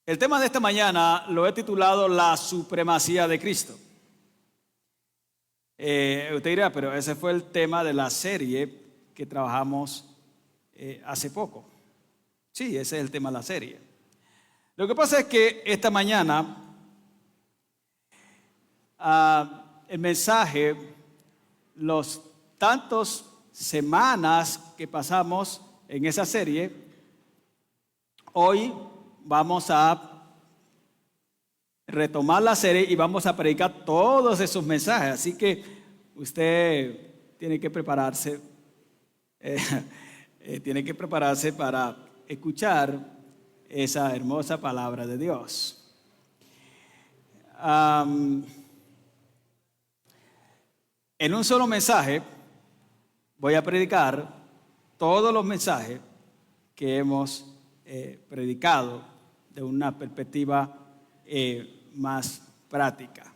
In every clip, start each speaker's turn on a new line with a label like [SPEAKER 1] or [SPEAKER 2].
[SPEAKER 1] El tema de esta mañana lo he titulado La supremacía de Cristo. Usted dirá, pero ese fue el tema de la serie que trabajamos hace poco. Sí, ese es el tema de la serie. Lo que pasa es que esta mañana el mensaje, los tantos semanas que pasamos en esa serie, hoy vamos a retomar la serie y vamos a predicar todos esos mensajes. Así que usted tiene que prepararse, para escuchar esa hermosa palabra de Dios. En un solo mensaje voy a predicar todos los mensajes que hemos predicado de una perspectiva más práctica.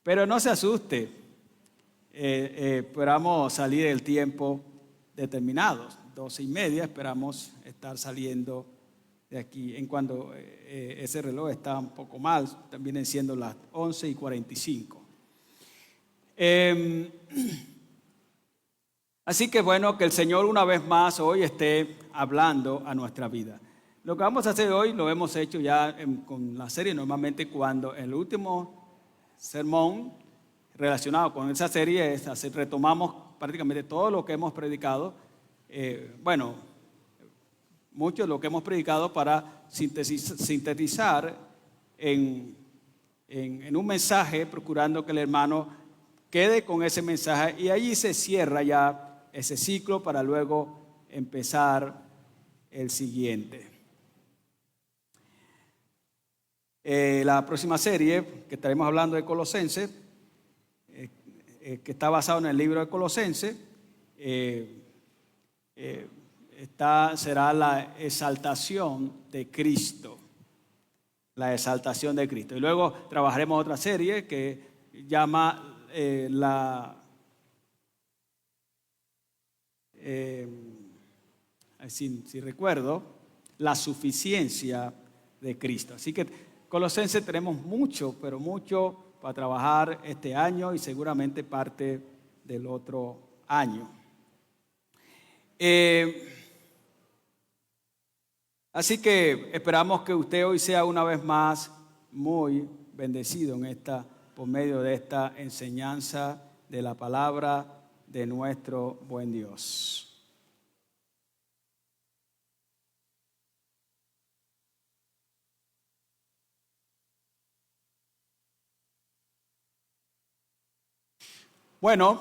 [SPEAKER 1] Pero no se asuste, esperamos salir el tiempo determinado, 12:30, esperamos estar saliendo de aquí. En cuanto ese reloj está un poco mal, también siendo las 11:45. Así que bueno, que el Señor una vez más hoy esté hablando a nuestra vida. Lo que vamos a hacer hoy lo hemos hecho ya con la serie. Normalmente cuando el último sermón relacionado con esa serie es retomamos prácticamente todo lo que hemos predicado. Mucho de lo que hemos predicado para sintetizar en un mensaje, procurando que el hermano quede con ese mensaje y allí se cierra ya ese ciclo para luego empezar el siguiente. La próxima serie que estaremos hablando de Colosenses, que está basado en el libro de Colosenses, será la exaltación de Cristo. La exaltación de Cristo. Y luego trabajaremos otra serie que llama si recuerdo, la suficiencia de Cristo. Así que Colosenses tenemos mucho, pero mucho para trabajar este año y seguramente parte del otro año. Así que esperamos que usted hoy sea una vez más muy bendecido por medio de esta enseñanza de la palabra de nuestro buen Dios. Bueno,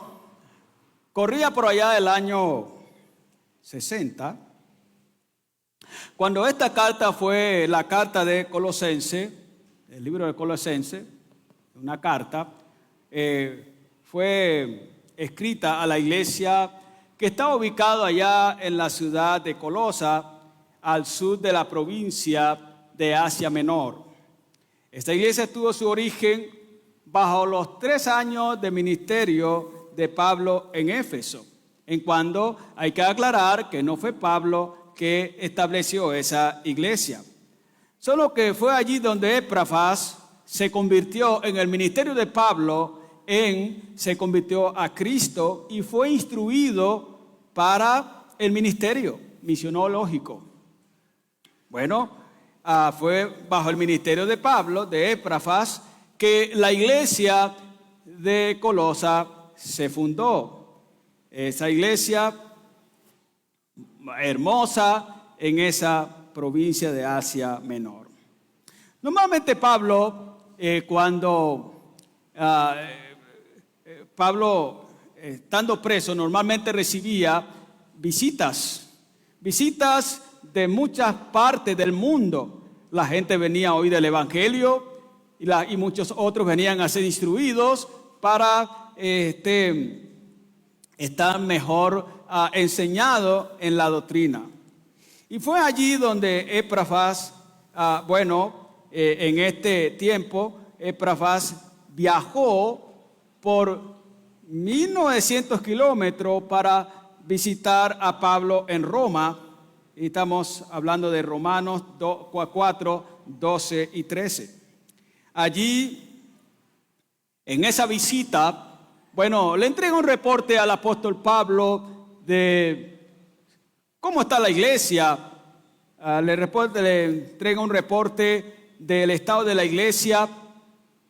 [SPEAKER 1] corría por allá el año 60, cuando esta carta fue la carta de Colosenses, el libro de Colosenses, una carta, fue escrita a la iglesia que está ubicada allá en la ciudad de Colosa, al sur de la provincia de Asia Menor. Esta iglesia tuvo su origen bajo los 3 años de ministerio de Pablo en Éfeso, en cuando hay que aclarar que no fue Pablo que estableció esa iglesia, solo que fue allí donde Epafras se convirtió en el ministerio de Pablo, se convirtió a Cristo y fue instruido para el ministerio misionológico. Bueno, fue bajo el ministerio de Pablo, de Epafras, que la iglesia de Colosa se fundó. Esa iglesia hermosa en esa provincia de Asia Menor. Normalmente Pablo, Pablo estando preso, normalmente recibía visitas de muchas partes del mundo. La gente venía a oír el evangelio y muchos otros venían a ser instruidos para estar mejor enseñado en la doctrina. Y fue allí donde Epafras, en este tiempo, Epafras viajó por 1900 kilómetros para visitar a Pablo en Roma y estamos hablando de Romanos 4, 12 y 13. Allí, en esa visita, le entrega un reporte al apóstol Pablo de cómo está la iglesia. Le entrega un reporte del estado de la iglesia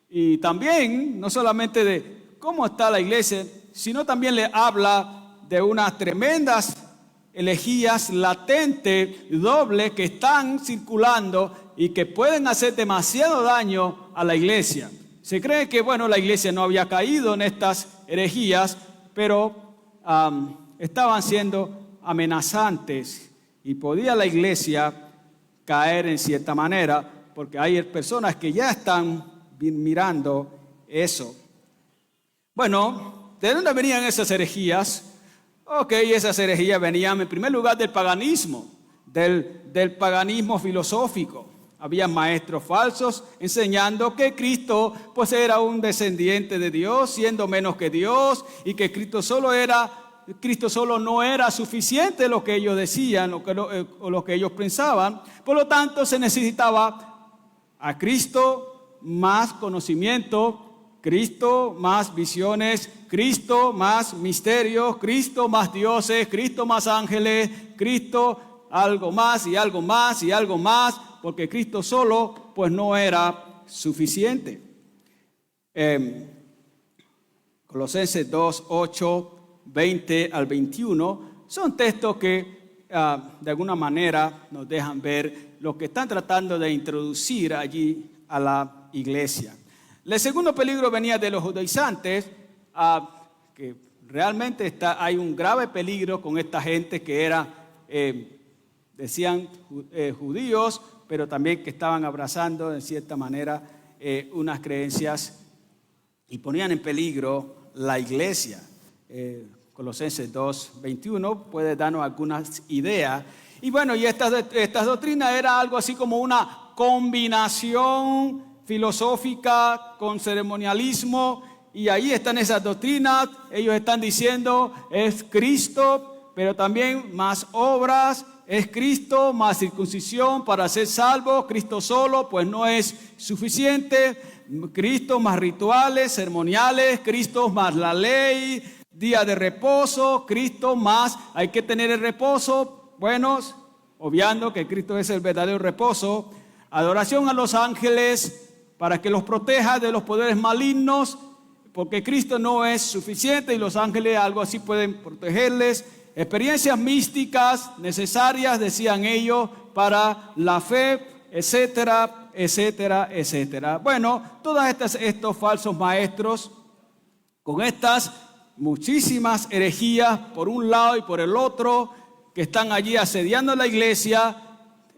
[SPEAKER 1] y también, no solamente de cómo está la iglesia, sino también le habla de unas tremendas herejías latentes, dobles, que están circulando y que pueden hacer demasiado daño a la iglesia. Se cree que, la iglesia no había caído en estas herejías, pero estaban siendo amenazantes y podía la iglesia caer en cierta manera, porque hay personas que ya están mirando eso. ¿De dónde venían esas herejías? Esas herejías venían en primer lugar del paganismo, del paganismo filosófico. Había maestros falsos enseñando que Cristo era un descendiente de Dios, siendo menos que Dios, y que Cristo solo no era suficiente lo que ellos decían o lo que ellos pensaban. Por lo tanto, se necesitaba a Cristo más conocimiento, Cristo más visiones, Cristo más misterios, Cristo más dioses, Cristo más ángeles, Cristo algo más y algo más y algo más, porque Cristo solo no era suficiente. Colosenses 2, 8, 20 al 21 son textos que de alguna manera nos dejan ver lo que están tratando de introducir allí a la iglesia. El segundo peligro venía de los judaizantes, que realmente hay un grave peligro con esta gente que decían judíos, pero también que estaban abrazando en cierta manera unas creencias y ponían en peligro la iglesia. Colosenses 2, 21 puede darnos algunas ideas. Y estas doctrinas era algo así como una combinación filosófica con ceremonialismo, y ahí están esas doctrinas. Ellos están diciendo es Cristo, pero también más obras, es Cristo más circuncisión para ser salvo. Cristo solo no es suficiente. Cristo más rituales ceremoniales, Cristo más la ley, día de reposo, Cristo más hay que tener el reposo, obviando que Cristo es el verdadero reposo. Adoración a los ángeles para que los proteja de los poderes malignos, porque Cristo no es suficiente y los ángeles algo así pueden protegerles. Experiencias místicas necesarias, decían ellos, para la fe, etcétera, etcétera, etcétera. Todos estos falsos maestros, con estas muchísimas herejías por un lado y por el otro, que están allí asediando la iglesia.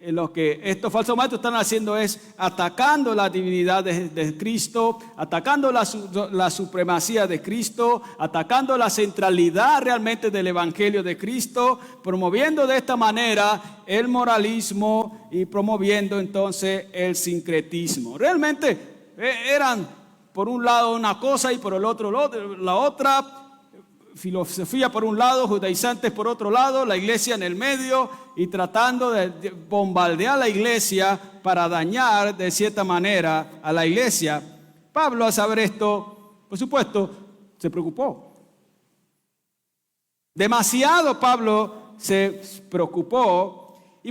[SPEAKER 1] Lo que estos falsos maestros están haciendo es atacando la divinidad de Cristo, atacando la supremacía de Cristo, atacando la centralidad realmente del evangelio de Cristo, promoviendo de esta manera el moralismo y promoviendo entonces el sincretismo. Realmente eran por un lado una cosa y por el otro la otra. Filosofía por un lado, judaizantes por otro lado, la iglesia en el medio, y tratando de bombardear la iglesia para dañar de cierta manera a la iglesia. Pablo, al saber esto, por supuesto, se preocupó. Demasiado Pablo se preocupó y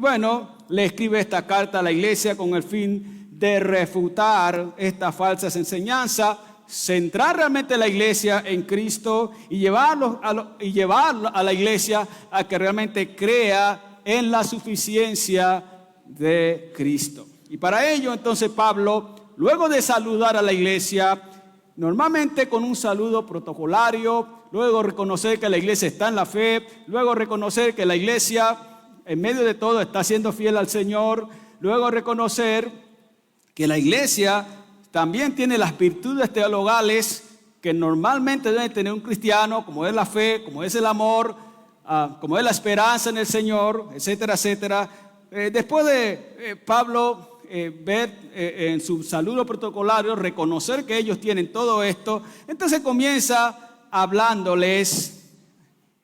[SPEAKER 1] le escribe esta carta a la iglesia con el fin de refutar estas falsas enseñanzas, centrar realmente la iglesia en Cristo y llevar a la iglesia a que realmente crea en la suficiencia de Cristo. Y para ello entonces Pablo, luego de saludar a la iglesia, normalmente con un saludo protocolario, luego reconocer que la iglesia está en la fe, luego reconocer que la iglesia en medio de todo está siendo fiel al Señor, luego reconocer que la iglesia también tiene las virtudes teologales que normalmente debe tener un cristiano, como es la fe, como es el amor, como es la esperanza en el Señor, etcétera, etcétera. Después de Pablo ver en su saludo protocolario, reconocer que ellos tienen todo esto, entonces comienza hablándoles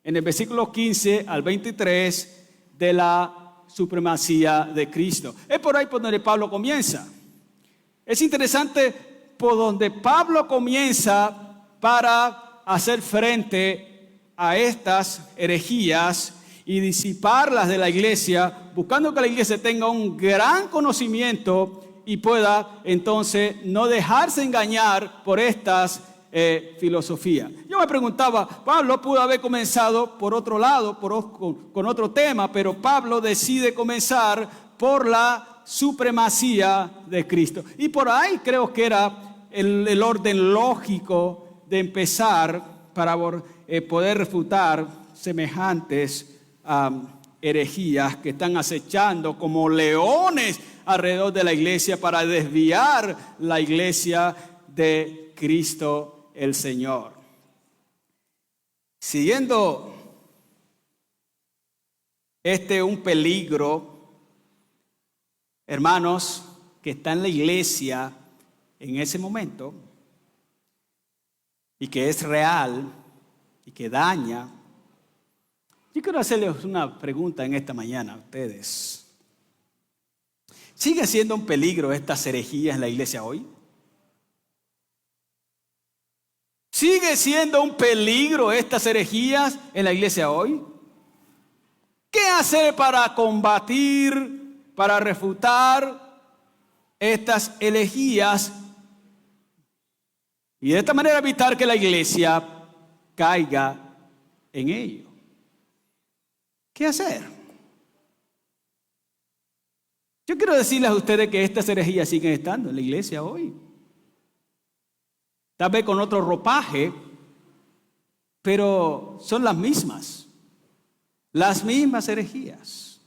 [SPEAKER 1] en el versículo 15 al 23 de la supremacía de Cristo. Es por ahí por donde Pablo comienza. Es interesante por donde Pablo comienza para hacer frente a estas herejías y disiparlas de la iglesia, buscando que la iglesia tenga un gran conocimiento y pueda entonces no dejarse engañar por estas filosofías. Yo me preguntaba, Pablo pudo haber comenzado por otro lado, con otro tema, pero Pablo decide comenzar por la supremacía de Cristo. Y por ahí creo que era el orden lógico de empezar para poder refutar semejantes herejías que están acechando como leones alrededor de la iglesia para desviar la iglesia de Cristo el Señor. Siguiendo un peligro, hermanos, que está en la iglesia en ese momento y que es real y que daña. Yo quiero hacerles una pregunta en esta mañana a ustedes. ¿Sigue siendo un peligro estas herejías en la iglesia hoy? ¿Sigue siendo un peligro estas herejías en la iglesia hoy? ¿Qué hacer para combatir, para refutar estas herejías y de esta manera evitar que la iglesia caiga en ello? ¿Qué hacer? Yo quiero decirles a ustedes que estas herejías siguen estando en la iglesia hoy. Tal vez con otro ropaje, pero son las mismas herejías,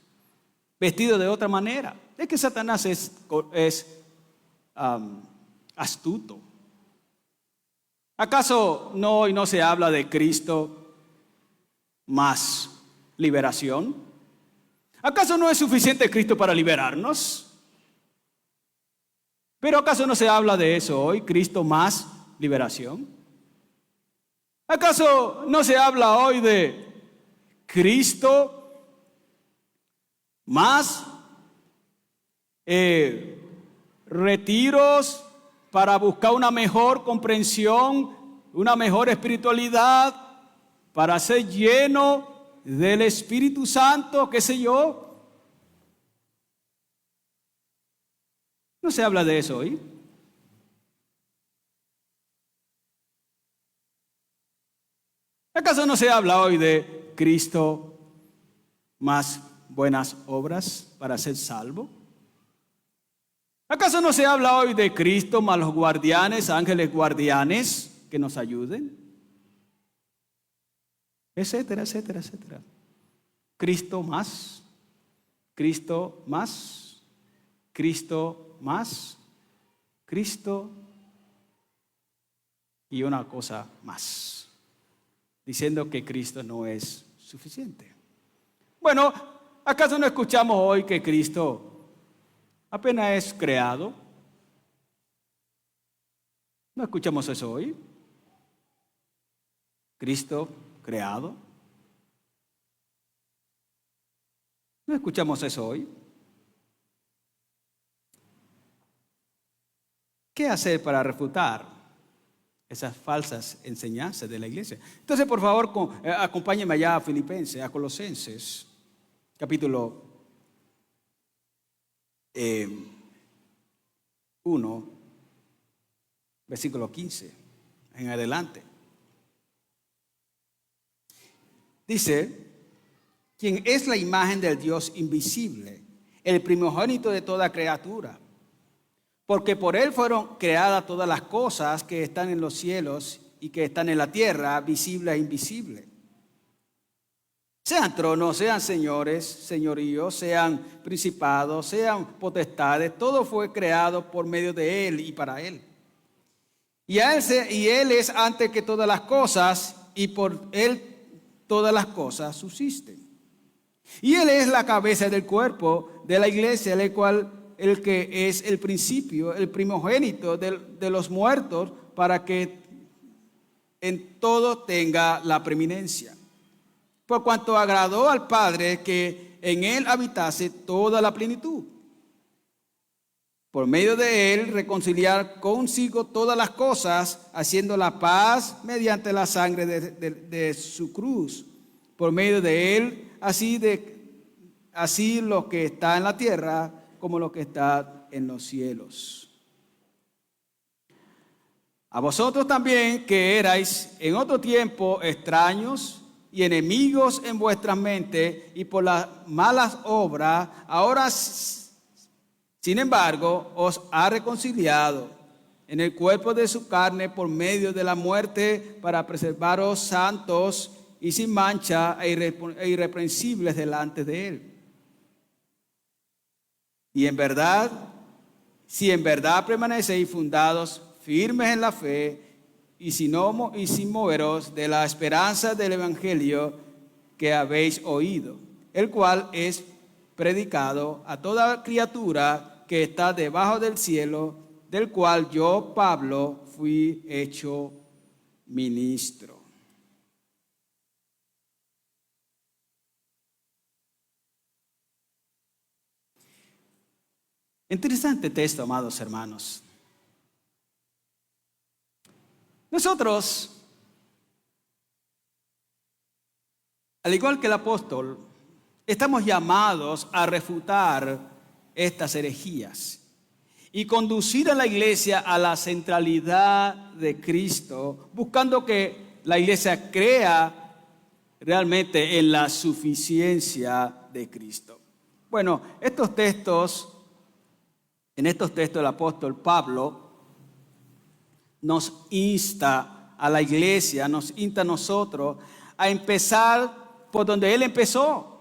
[SPEAKER 1] vestido de otra manera. Es que Satanás es astuto. ¿Acaso hoy no se habla de Cristo más liberación? ¿Acaso no es suficiente Cristo para liberarnos? ¿Pero acaso no se habla de eso hoy, Cristo más liberación? ¿Acaso no se habla hoy de Cristo más retiros para buscar una mejor comprensión, una mejor espiritualidad, para ser lleno del Espíritu Santo, qué sé yo? No se habla de eso hoy. ¿Acaso no se habla hoy de Cristo más buenas obras para ser salvo? ¿Acaso no se habla hoy de Cristo más los guardianes, ángeles guardianes que nos ayuden? Etcétera, etcétera, etcétera. Cristo más, Cristo más, Cristo más, Cristo y una cosa más, diciendo que Cristo no es suficiente. Bueno, ¿acaso no escuchamos hoy que Cristo apenas es creado? ¿No escuchamos eso hoy? Cristo creado. ¿No escuchamos eso hoy? ¿Qué hacer para refutar esas falsas enseñanzas de la iglesia? Entonces, por favor, acompáñenme allá a Filipenses, a Colosenses, capítulo 1, versículo 15, en adelante. Dice, quien es la imagen del Dios invisible, el primogénito de toda criatura, porque por él fueron creadas todas las cosas que están en los cielos y que están en la tierra, visibles e invisibles. Sean tronos, sean señores, señoríos, sean principados, sean potestades, todo fue creado por medio de él y para él. Y él es antes que todas las cosas, y por él todas las cosas subsisten. Y él es la cabeza del cuerpo de la iglesia, el que es el principio, el primogénito de los muertos, para que en todo tenga la preeminencia. Por cuanto agradó al Padre que en él habitase toda la plenitud. Por medio de él reconciliar consigo todas las cosas, haciendo la paz mediante la sangre de su cruz. Por medio de él, así lo que está en la tierra como lo que está en los cielos. A vosotros también, que erais en otro tiempo extraños y enemigos en vuestras mentes y por las malas obras, ahora sin embargo os ha reconciliado en el cuerpo de su carne por medio de la muerte, para preservaros santos y sin mancha e irreprensibles delante de él. Y en verdad, si en verdad permanecéis fundados, firmes en la fe, y sin moveros de la esperanza del evangelio que habéis oído, el cual es predicado a toda criatura que está debajo del cielo, del cual yo, Pablo, fui hecho ministro. Interesante texto, amados hermanos. Nosotros, al igual que el apóstol, estamos llamados a refutar estas herejías y conducir a la iglesia a la centralidad de Cristo, buscando que la iglesia crea realmente en la suficiencia de Cristo. Bueno, en estos textos el apóstol Pablo nos insta a la iglesia, nos insta a nosotros a empezar por donde él empezó.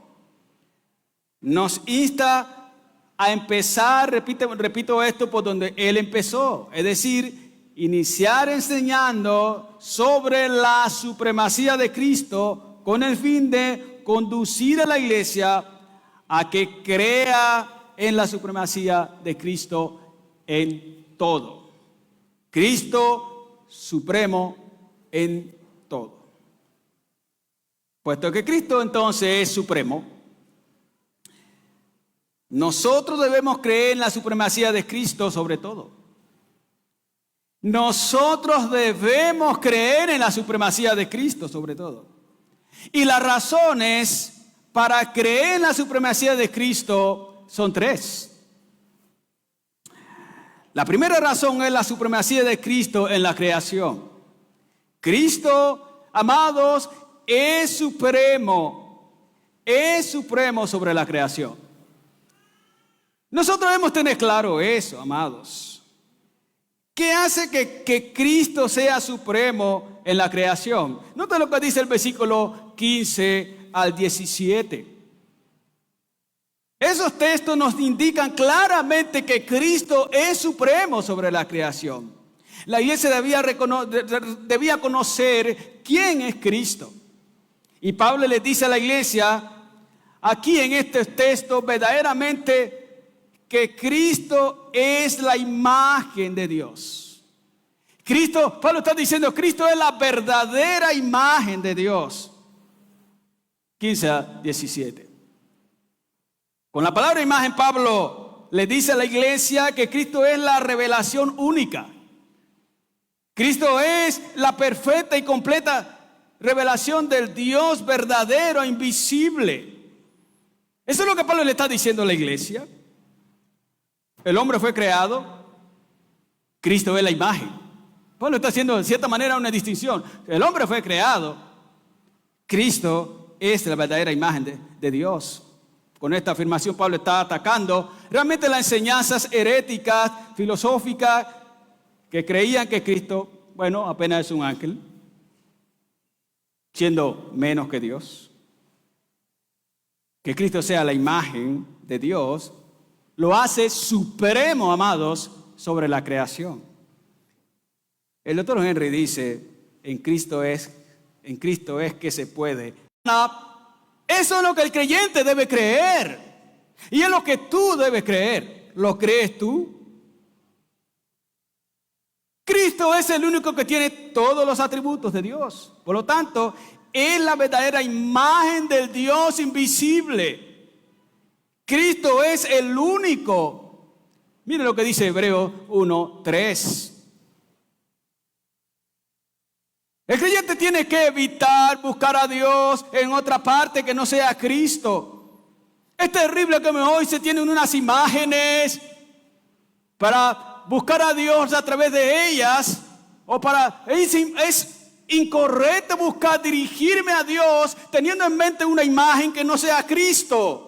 [SPEAKER 1] Nos insta a empezar, repito esto, por donde él empezó. Es decir, iniciar enseñando sobre la supremacía de Cristo con el fin de conducir a la iglesia a que crea en la supremacía de Cristo en todo. Cristo supremo en todo. Puesto que Cristo entonces es supremo, nosotros debemos creer en la supremacía de Cristo sobre todo. Nosotros debemos creer en la supremacía de Cristo sobre todo. Y las razones para creer en la supremacía de Cristo son tres. La primera razón es la supremacía de Cristo en la creación. Cristo, amados, es supremo sobre la creación. Nosotros debemos tener claro eso, amados. ¿Qué hace que Cristo sea supremo en la creación? Nota lo que dice el versículo 15 al 17. Esos textos nos indican claramente que Cristo es supremo sobre la creación. La iglesia debía conocer quién es Cristo. Y Pablo le dice a la iglesia, aquí en este texto, verdaderamente que Cristo es la imagen de Dios. Pablo está diciendo, Cristo es la verdadera imagen de Dios. 15 a 17. Con la palabra imagen, Pablo le dice a la iglesia que Cristo es la revelación única. Cristo es la perfecta y completa revelación del Dios verdadero e invisible. Eso es lo que Pablo le está diciendo a la iglesia. El hombre fue creado, Cristo es la imagen. Pablo está haciendo de cierta manera una distinción. El hombre fue creado, Cristo es la verdadera imagen de Dios. Con esta afirmación Pablo está atacando realmente las enseñanzas heréticas, filosóficas, que creían que Cristo, apenas es un ángel, siendo menos que Dios. Que Cristo sea la imagen de Dios, lo hace supremo, amados, sobre la creación. El doctor Henry dice, en Cristo es que se puede. Eso es lo que el creyente debe creer. Y es lo que tú debes creer. ¿Lo crees tú? Cristo es el único que tiene todos los atributos de Dios. Por lo tanto, es la verdadera imagen del Dios invisible. Cristo es el único. Mire lo que dice Hebreos 1:3. El creyente tiene que evitar buscar a Dios en otra parte que no sea Cristo. Es terrible que hoy se tienen unas imágenes para buscar a Dios a través de ellas, es incorrecto buscar dirigirme a Dios teniendo en mente una imagen que no sea Cristo.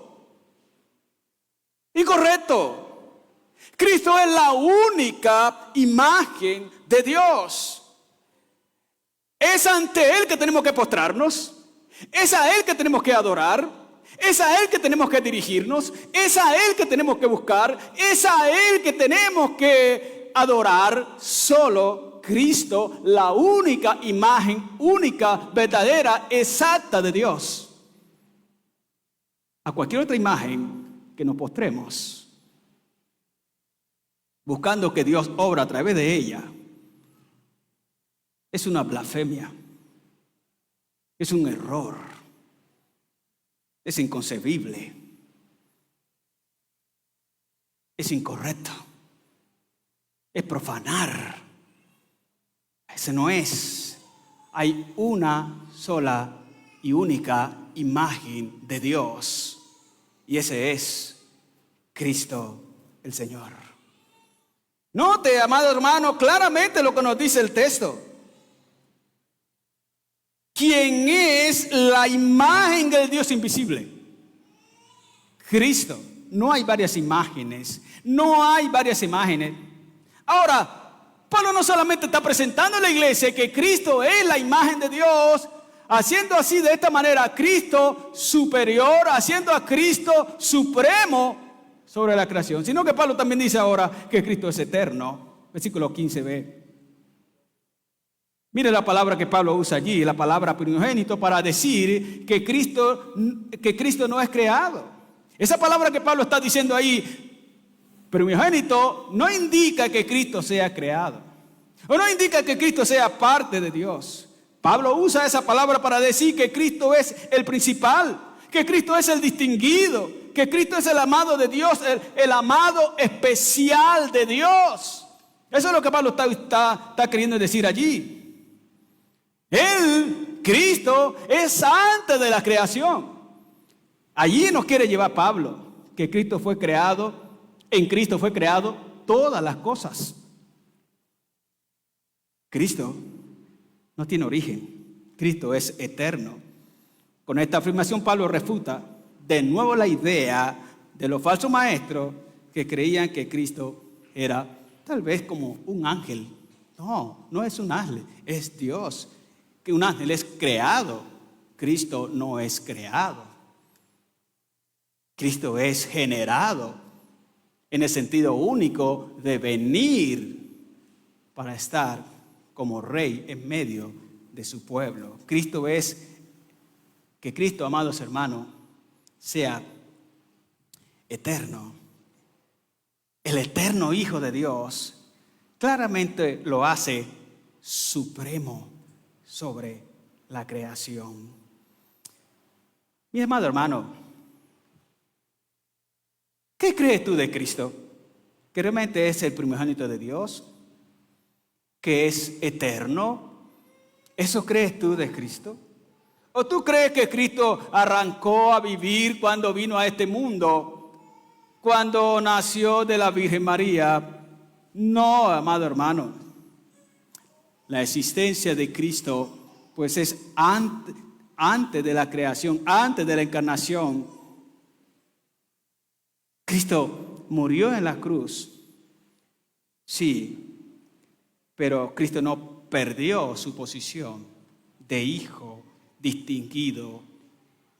[SPEAKER 1] Incorrecto. Cristo es la única imagen de Dios. Es ante Él que tenemos que postrarnos. Es a Él que tenemos que adorar. Es a Él que tenemos que dirigirnos. Es a Él que tenemos que buscar. Es a Él que tenemos que adorar. Solo Cristo, la única imagen, única, verdadera, exacta de Dios. A cualquier otra imagen que nos postremos, buscando que Dios obra a través de ella, es una blasfemia, es un error, es inconcebible, es incorrecto, es profanar. Ese no es. Hay una sola y única imagen de Dios, y ese es Cristo el Señor. Note, amado hermano, claramente lo que nos dice el texto. ¿Quién es la imagen del Dios invisible? Cristo. No hay varias imágenes. No hay varias imágenes. Ahora, Pablo no solamente está presentando a la iglesia que Cristo es la imagen de Dios, haciendo así de esta manera a Cristo superior, haciendo a Cristo supremo sobre la creación, sino que Pablo también dice ahora que Cristo es eterno. Versículo 15b. Mire la palabra que Pablo usa allí, la palabra primogénito, para decir que Cristo no es creado. Esa palabra que Pablo está diciendo ahí, primogénito, no indica que Cristo sea creado. O no indica que Cristo sea parte de Dios. Pablo usa esa palabra para decir que Cristo es el principal, que Cristo es el distinguido, que Cristo es el amado de Dios, el amado especial de Dios. Eso es lo que Pablo está queriendo decir allí. Él, Cristo, es antes de la creación. Allí nos quiere llevar Pablo, que Cristo fue creado, en Cristo fue creado todas las cosas. Cristo no tiene origen, Cristo es eterno. Con esta afirmación Pablo refuta de nuevo la idea de los falsos maestros que creían que Cristo era tal vez como un ángel. No, no es un ángel, es Dios. Que un ángel es creado, Cristo no es creado. Cristo es generado en el sentido único de venir para estar como rey en medio de su pueblo. Cristo es que Cristo, amados hermanos, sea eterno. El eterno Hijo de Dios claramente lo hace supremo sobre la creación. Mi amado hermano, ¿qué crees tú de Cristo? ¿Que realmente es el primogénito de Dios? ¿Que es eterno? ¿Eso crees tú de Cristo? ¿O tú crees que Cristo arrancó a vivir cuando vino a este mundo, cuando nació de la Virgen María? No, amado hermano. La existencia de Cristo, pues es antes de la creación, antes de la encarnación. Cristo murió en la cruz, sí, pero Cristo no perdió su posición de hijo distinguido,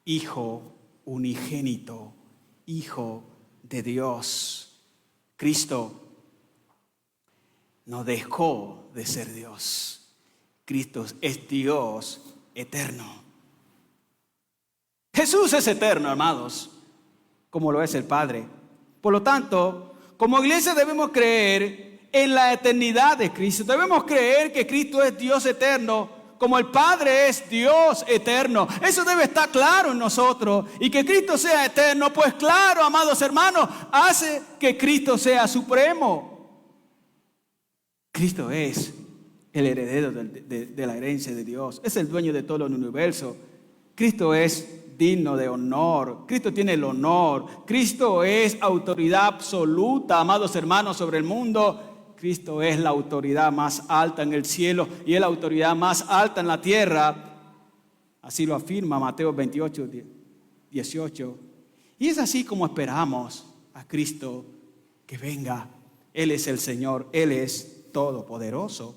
[SPEAKER 1] hijo unigénito, hijo de Dios. Cristo no dejó de ser Dios. Cristo es Dios eterno. Jesús es eterno, amados, como lo es el Padre. Por lo tanto, como iglesia debemos creer en la eternidad de Cristo. Debemos creer que Cristo es Dios eterno, como el Padre es Dios eterno. Eso debe estar claro en nosotros. Y que Cristo sea eterno, pues claro, amados hermanos, hace que Cristo sea supremo. Cristo es el heredero de la herencia de Dios. Es el dueño de todo el universo. Cristo es digno de honor. Cristo tiene el honor. Cristo es autoridad absoluta, amados hermanos, sobre el mundo. Cristo es la autoridad más alta en el cielo y es la autoridad más alta en la tierra. Así lo afirma Mateo 28, 18. Y es así como esperamos a Cristo que venga. Él es el Señor, Él es todopoderoso.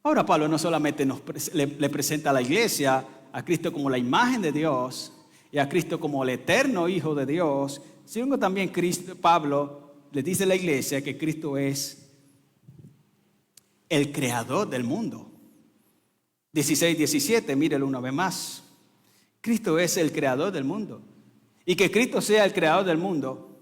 [SPEAKER 1] Ahora Pablo no solamente le presenta a la iglesia a Cristo como la imagen de Dios y a Cristo como el eterno Hijo de Dios, sino que también Pablo le dice a la iglesia que Cristo es el creador del mundo. 16, 17, mírelo una vez más. Cristo es el creador del mundo. Y que Cristo sea el creador del mundo,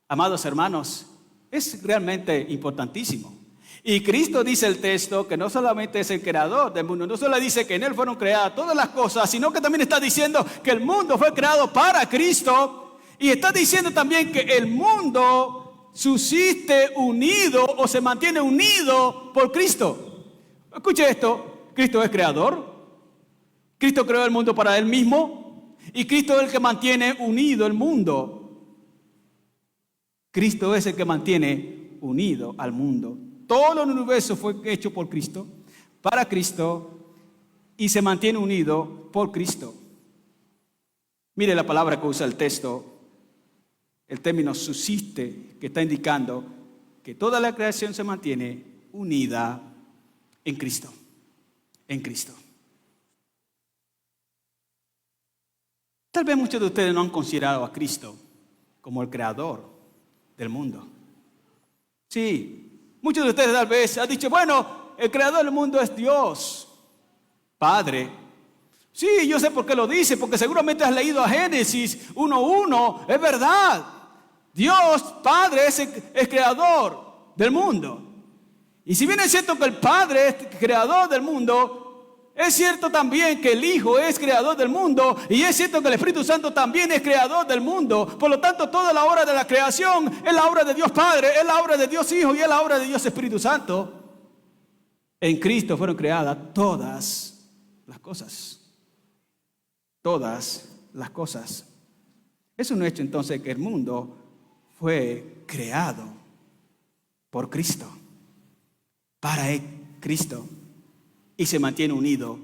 [SPEAKER 1] amados hermanos, es realmente importantísimo. Y Cristo, dice el texto, que no solamente es el creador del mundo, no solo dice que en Él fueron creadas todas las cosas, sino que también está diciendo que el mundo fue creado para Cristo. Y está diciendo también que el mundo subsiste unido o se mantiene unido por Cristo. Escuche esto, Cristo es creador. Cristo creó el mundo para Él mismo. Y Cristo es el que mantiene unido el mundo. Cristo es el que mantiene unido al mundo. Todo el universo fue hecho por Cristo, para Cristo, y se mantiene unido por Cristo. Mire la palabra que usa el texto. El término subsiste, que está indicando que toda la creación se mantiene unida en Cristo. En Cristo. Tal vez muchos de ustedes no han considerado a Cristo como el creador del mundo. Sí, muchos de ustedes tal vez han dicho, bueno, el creador del mundo es Dios, Padre. Sí, yo sé por qué lo dice, porque seguramente has leído a Génesis 1:1, es verdad. Dios, Padre, es el creador del mundo. Y si bien es cierto que el Padre es creador del mundo, es cierto también que el Hijo es creador del mundo, y es cierto que el Espíritu Santo también es creador del mundo. Por lo tanto, toda la obra de la creación es la obra de Dios Padre, es la obra de Dios Hijo y es la obra de Dios Espíritu Santo. En Cristo fueron creadas todas las cosas. Todas las cosas. Es un hecho entonces que el mundo fue creado por Cristo, para Cristo, y se mantiene unido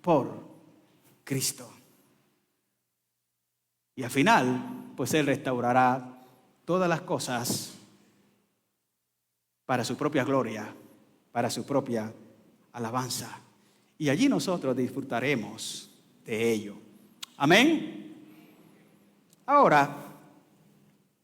[SPEAKER 1] por Cristo. Y al final, pues Él restaurará todas las cosas para su propia gloria, para su propia alabanza. Y allí nosotros disfrutaremos de ello. Amén. Ahora,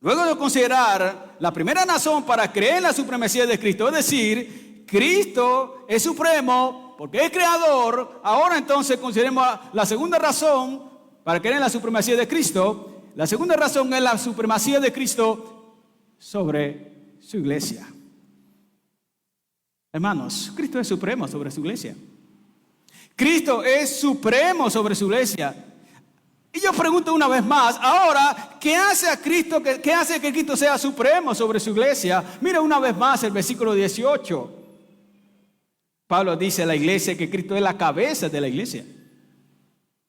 [SPEAKER 1] luego de considerar la primera razón para creer en la supremacía de Cristo, es decir, Cristo es supremo porque es creador, ahora entonces consideremos la segunda razón para creer en la supremacía de Cristo. La segunda razón es la supremacía de Cristo sobre su iglesia. Hermanos, Cristo es supremo sobre su iglesia. Cristo es supremo sobre su iglesia. Y yo pregunto una vez más, ahora, ¿qué hace a Cristo, qué hace que Cristo sea supremo sobre su iglesia? Mira una vez más el versículo 18. Pablo dice a la iglesia que Cristo es la cabeza de la iglesia.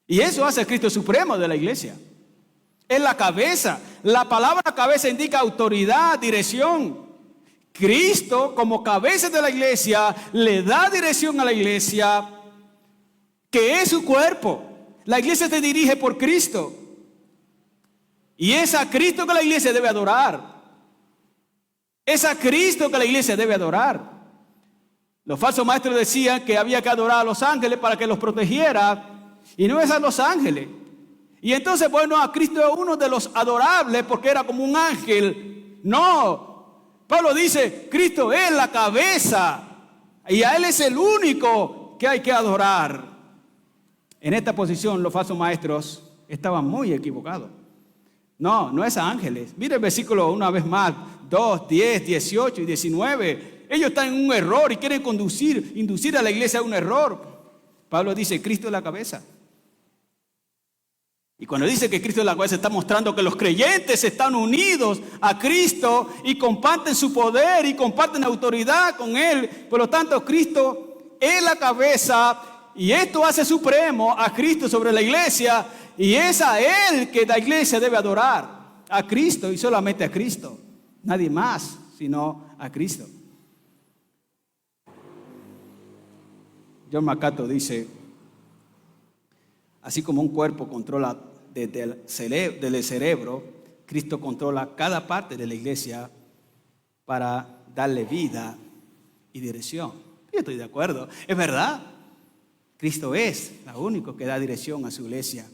[SPEAKER 1] Y eso hace a Cristo supremo de la iglesia. Es la cabeza. La palabra cabeza indica autoridad, dirección. Cristo, como cabeza de la iglesia, le da dirección a la iglesia, que es su cuerpo. La iglesia se dirige por Cristo. Y es a Cristo que la iglesia debe adorar. Es a Cristo que la iglesia debe adorar. Los falsos maestros decían que había que adorar a los ángeles para que los protegiera. Y no es a los ángeles. Y entonces, bueno, a Cristo es uno de los adorables porque era como un ángel. No. Pablo dice, Cristo es la cabeza. Y a Él es el único que hay que adorar. En esta posición los falsos maestros estaban muy equivocados. No es a ángeles. Mire el versículo una vez más, 2, 10, 18 y 19. Ellos están en un error y quieren inducir a la iglesia a un error. Pablo dice, Cristo es la cabeza. Y cuando dice que Cristo es la cabeza, está mostrando que los creyentes están unidos a Cristo y comparten su poder y comparten autoridad con Él. Por lo tanto, Cristo es la cabeza y esto hace supremo a Cristo sobre la iglesia. Y es a Él que la iglesia debe adorar, a Cristo y solamente a Cristo. Nadie más, sino a Cristo. John MacArthur dice, así como un cuerpo controla desde el cerebro, Cristo controla cada parte de la iglesia para darle vida y dirección. Yo estoy de acuerdo, es verdad. Cristo es el único que da dirección a su iglesia.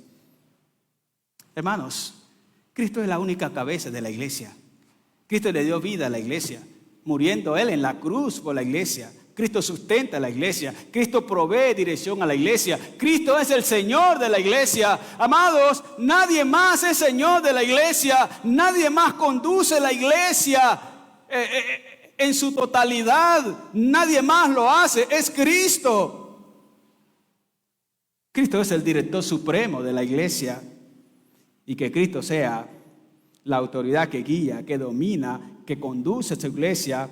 [SPEAKER 1] Hermanos, Cristo es la única cabeza de la iglesia. Cristo le dio vida a la iglesia, muriendo Él en la cruz por la iglesia. Cristo sustenta a la iglesia. Cristo provee dirección a la iglesia. Cristo es el Señor de la iglesia. Amados, nadie más es Señor de la iglesia. Nadie más conduce la iglesia en su totalidad. Nadie más lo hace. Es Cristo. Cristo es el director supremo de la iglesia. Y que Cristo sea la autoridad que guía, que domina, que conduce a su iglesia.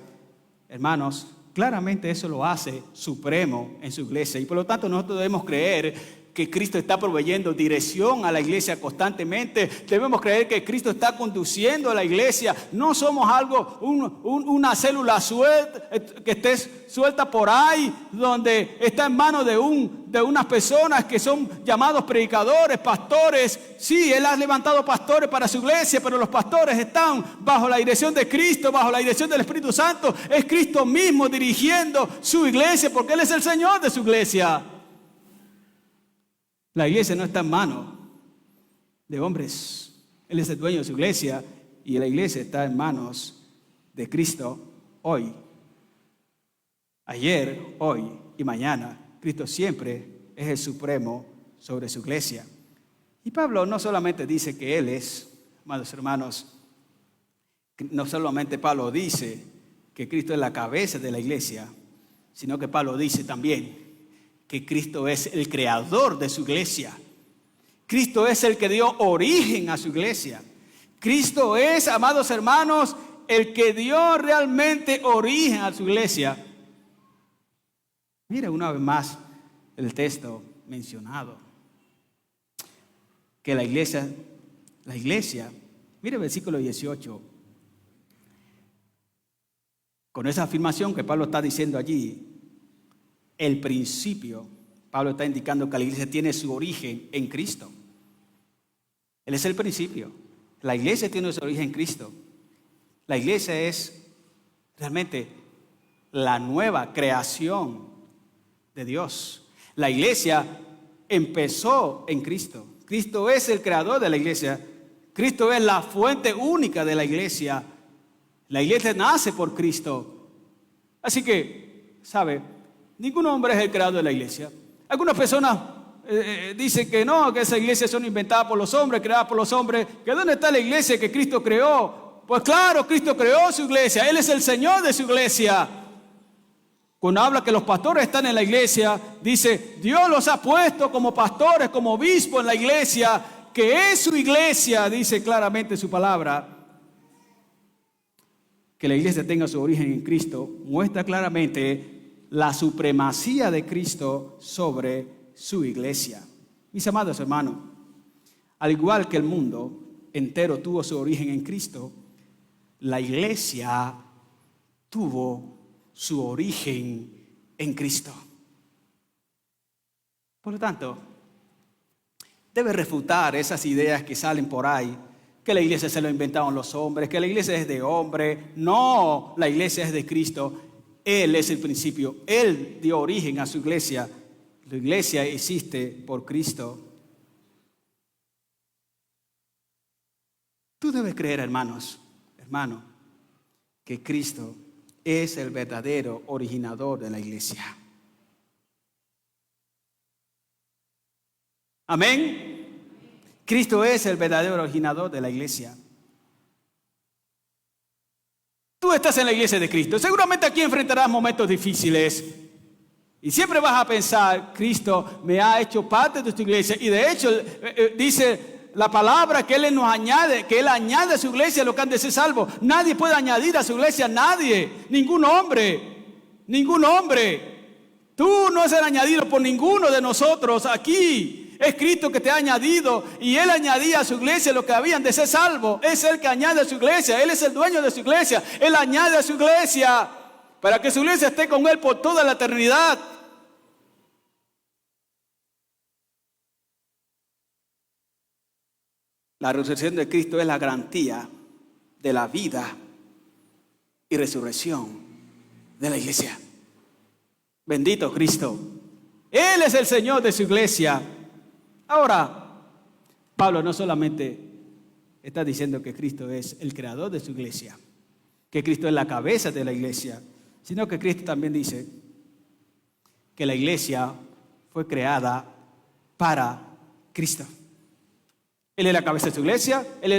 [SPEAKER 1] Hermanos, claramente eso lo hace supremo en su iglesia. Y por lo tanto nosotros debemos creer que Cristo está proveyendo dirección a la iglesia constantemente. Debemos creer que Cristo está conduciendo a la iglesia. No somos una célula suelta, que esté suelta por ahí, donde está en manos de unas personas que son llamados predicadores, pastores. Sí, Él ha levantado pastores para su iglesia, pero los pastores están bajo la dirección de Cristo, bajo la dirección del Espíritu Santo. Es Cristo mismo dirigiendo su iglesia, porque Él es el Señor de su iglesia. La iglesia no está en manos de hombres. Él es el dueño de su iglesia y la iglesia está en manos de Cristo hoy, ayer, hoy y mañana. Cristo siempre es el supremo sobre su iglesia. Y Pablo no solamente dice que Él es, amados hermanos, no solamente Pablo dice que Cristo es la cabeza de la iglesia, sino que Pablo dice también que Cristo es el creador de su iglesia. Cristo es el que dio origen a su iglesia. Cristo es, amados hermanos, el que dio realmente origen a su iglesia. Mire una vez más el texto mencionado. Que la iglesia, mire el versículo 18. Con esa afirmación que Pablo está diciendo allí, el principio, Pablo está indicando que la iglesia tiene su origen en Cristo. Él es el principio. La iglesia tiene su origen en Cristo. La iglesia es realmente la nueva creación de Dios. La iglesia empezó en Cristo. Cristo es el creador de la iglesia. Cristo es la fuente única de la iglesia. La iglesia nace por Cristo. Así que, ¿sabe? Ningún hombre es el creador de la iglesia. Algunas personas dicen que no, que esas iglesias son inventadas por los hombres, creadas por los hombres. ¿Que dónde está la iglesia que Cristo creó? Pues claro, Cristo creó su iglesia. Él es el Señor de su iglesia. Cuando habla que los pastores están en la iglesia, dice, Dios los ha puesto como pastores, como obispos en la iglesia, que es su iglesia, dice claramente su palabra. Que la iglesia tenga su origen en Cristo muestra claramente la supremacía de Cristo sobre su iglesia. Mis amados hermanos, al igual que el mundo entero tuvo su origen en Cristo, la iglesia tuvo su origen en Cristo. Por lo tanto, debe refutar esas ideas que salen por ahí, que la iglesia se lo inventaron los hombres, que la iglesia es de hombre. No, la iglesia es de Cristo. Él es el principio. Él dio origen a su iglesia. La iglesia existe por Cristo. Tú debes creer, hermano, que Cristo es el verdadero originador de la iglesia. Amén. Cristo es el verdadero originador de la iglesia. Tú estás en la iglesia de Cristo. Seguramente aquí enfrentarás momentos difíciles. Y siempre vas a pensar, Cristo me ha hecho parte de tu iglesia. Y de hecho, dice la palabra que Él nos añade, que Él añade a su iglesia lo que han de ser salvos. Nadie puede añadir a su iglesia, nadie, ningún hombre, ningún hombre. Tú no eres añadido por ninguno de nosotros aquí. Es Cristo que te ha añadido y Él añadía a su iglesia lo que habían de ser salvos. Es Él que añade a su iglesia. Él es el dueño de su iglesia. Él añade a su iglesia para que su iglesia esté con Él por toda la eternidad. La resurrección de Cristo es la garantía de la vida y resurrección de la iglesia. Bendito Cristo. Él es el Señor de su iglesia. Ahora, Pablo no solamente está diciendo que Cristo es el creador de su iglesia, que Cristo es la cabeza de la iglesia, sino que Cristo también dice que la iglesia fue creada para Cristo. Él es la cabeza de su iglesia, Él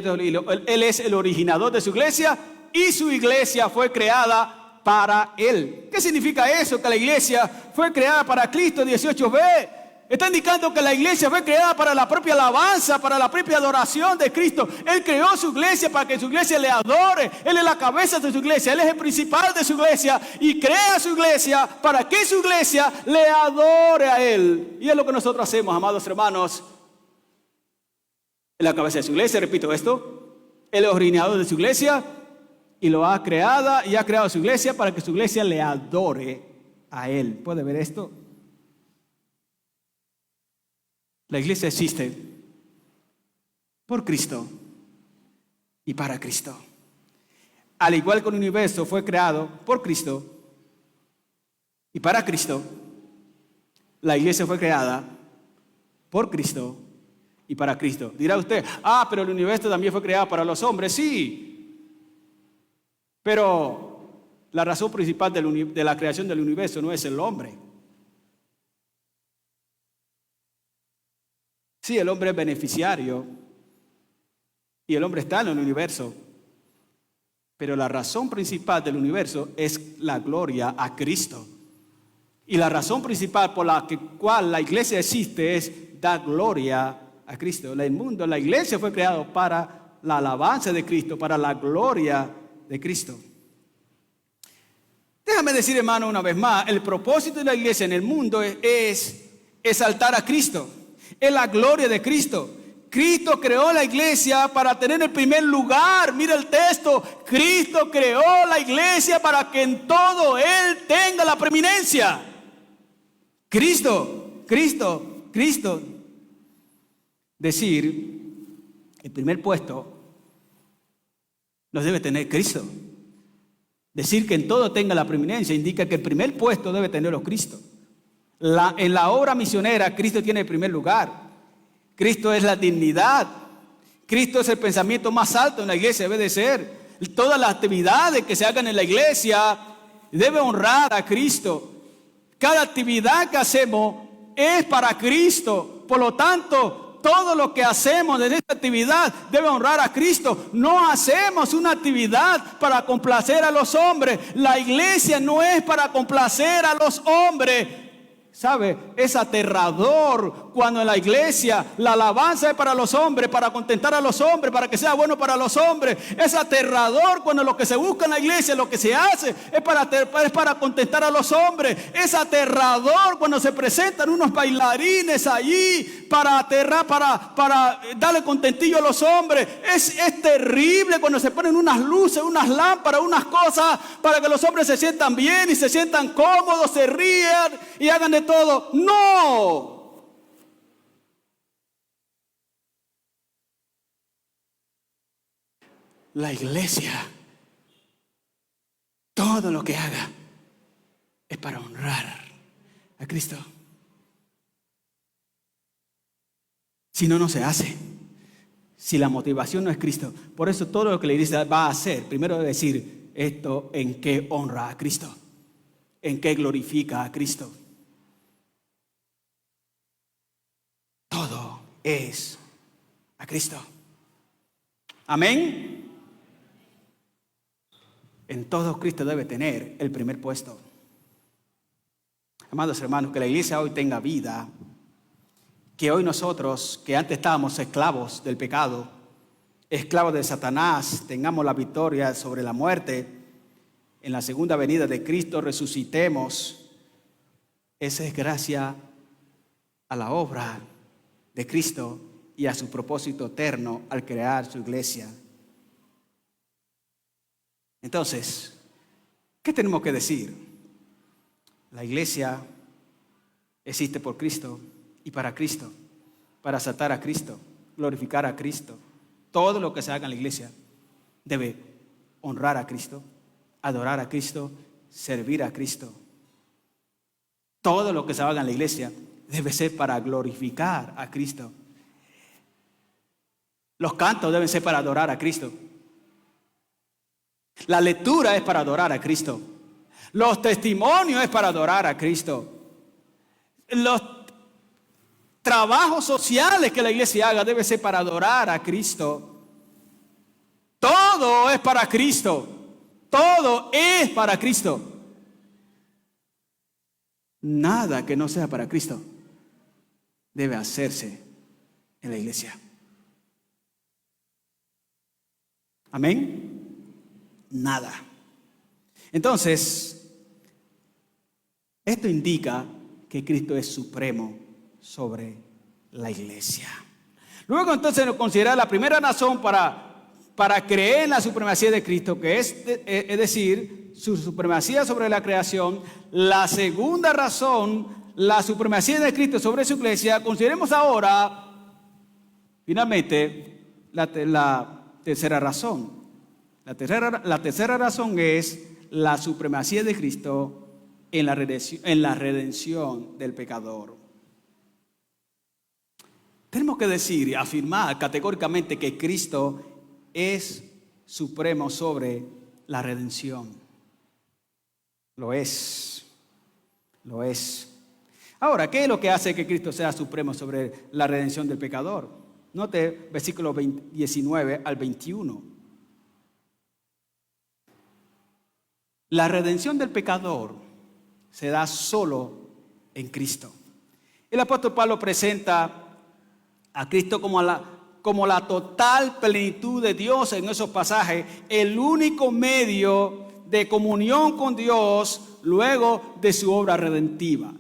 [SPEAKER 1] es el originador de su iglesia y su iglesia fue creada para Él. ¿Qué significa eso? Que la iglesia fue creada para Cristo, 18b. Está indicando que la iglesia fue creada para la propia alabanza, para la propia adoración de Cristo. Él creó su iglesia para que su iglesia le adore. Él es la cabeza de su iglesia, Él es el principal de su iglesia y crea su iglesia para que su iglesia le adore a Él. Y es lo que nosotros hacemos, amados hermanos. Él es la cabeza de su iglesia, repito esto. Él es el originador de su iglesia y lo ha creado y ha creado su iglesia para que su iglesia le adore a Él. ¿Puede ver esto? La iglesia existe por Cristo y para Cristo. Al igual que el universo fue creado por Cristo y para Cristo, la iglesia fue creada por Cristo y para Cristo. Dirá usted, pero el universo también fue creado para los hombres. Sí, pero la razón principal de la creación del universo no es el hombre. Sí, el hombre es beneficiario y el hombre está en el universo, pero la razón principal del universo es la gloria a Cristo. Y la razón principal por la cual la iglesia existe es dar gloria a Cristo. El mundo, la iglesia fue creado para la alabanza de Cristo, para la gloria de Cristo. Déjame decir, hermano, una vez más, el propósito de la iglesia en el mundo es exaltar a Cristo. Es la gloria de Cristo. Cristo creó la iglesia para tener el primer lugar. Mira el texto. Cristo creó la iglesia para que en todo Él tenga la preeminencia. Cristo. Decir, el primer puesto los debe tener Cristo. Decir que en todo tenga la preeminencia indica que el primer puesto debe tenerlo Cristo. En la obra misionera, Cristo tiene el primer lugar. Cristo es la dignidad. Cristo es el pensamiento más alto en la iglesia, debe de ser. Todas las actividades que se hagan en la iglesia deben honrar a Cristo. Cada actividad que hacemos es para Cristo. Por lo tanto, todo lo que hacemos en esta actividad debe honrar a Cristo. No hacemos una actividad para complacer a los hombres. La iglesia no es para complacer a los hombres. ¿Sabe? Es aterrador cuando en la iglesia la alabanza es para los hombres, para contentar a los hombres, para que sea bueno para los hombres. Es aterrador cuando lo que se busca en la iglesia, lo que se hace es para contentar a los hombres. Es aterrador cuando se presentan unos bailarines allí para darle contentillo a los hombres. Es terrible cuando se ponen unas luces, unas lámparas, unas cosas para que los hombres se sientan bien y se sientan cómodos, se rían y hagan de todo. No. La iglesia, todo lo que haga es para honrar a Cristo. Si no, no se hace. Si la motivación no es Cristo. Por eso todo lo que la iglesia va a hacer, primero debe decir esto: en qué honra a Cristo, en qué glorifica a Cristo. Todo es a Cristo. Amén. En todo Cristo debe tener el primer puesto. Amados hermanos, que la iglesia hoy tenga vida, que hoy nosotros, que antes estábamos esclavos del pecado, esclavos de Satanás, tengamos la victoria sobre la muerte. En la segunda venida de Cristo resucitemos. Esa es gracia a la obra de Cristo y a su propósito eterno al crear su iglesia. Entonces, ¿qué tenemos que decir? La iglesia existe por Cristo y para Cristo, para exaltar a Cristo, glorificar a Cristo. Todo lo que se haga en la iglesia debe honrar a Cristo, adorar a Cristo, servir a Cristo. Todo lo que se haga en la iglesia debe ser para glorificar a Cristo. Los cantos deben ser para adorar a Cristo. La lectura es para adorar a Cristo. Los testimonios es para adorar a Cristo. Los trabajos sociales que la iglesia haga debe ser para adorar a Cristo. Todo es para Cristo. Todo es para Cristo. Nada que no sea para Cristo debe hacerse en la iglesia. Amén. Nada. Entonces, esto indica que Cristo es supremo sobre la iglesia. Luego entonces nos considera la primera razón para creer en la supremacía de Cristo, que es decir, su supremacía sobre la creación. La segunda razón, la supremacía de Cristo sobre su iglesia. Consideremos ahora, finalmente, la tercera razón. La tercera razón es la supremacía de Cristo en la redención del pecador. Tenemos que decir y afirmar categóricamente que Cristo es supremo sobre la redención. Lo es. Lo es. Ahora, ¿qué es lo que hace que Cristo sea supremo sobre la redención del pecador? Note versículos 19 al 21. La redención del pecador se da solo en Cristo. El apóstol Pablo presenta a Cristo como la total plenitud de Dios en esos pasajes, el único medio de comunión con Dios luego de su obra redentiva.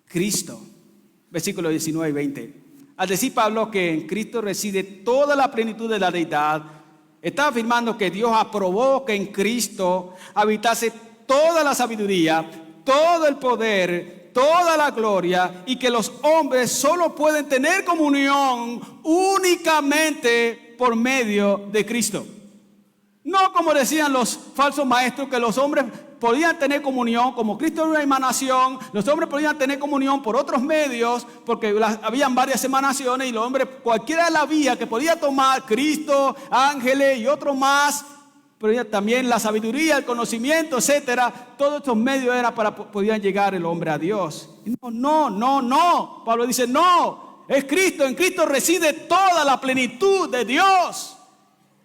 [SPEAKER 1] Cristo, versículos 19 y 20. Al decir Pablo que en Cristo reside toda la plenitud de la deidad, está afirmando que Dios aprobó que en Cristo habitase toda la sabiduría, todo el poder, toda la gloria, y que los hombres solo pueden tener comunión únicamente por medio de Cristo. No como decían los falsos maestros, que los hombres podían tener comunión, como Cristo era una emanación, los hombres podían tener comunión por otros medios, porque habían varias emanaciones y los hombres, cualquiera de la vía que podía tomar, Cristo, ángeles y otros más, pero también la sabiduría, el conocimiento, etcétera, todos estos medios eran para podían llegar el hombre a Dios. No. Pablo dice, no, es Cristo, en Cristo reside toda la plenitud de Dios.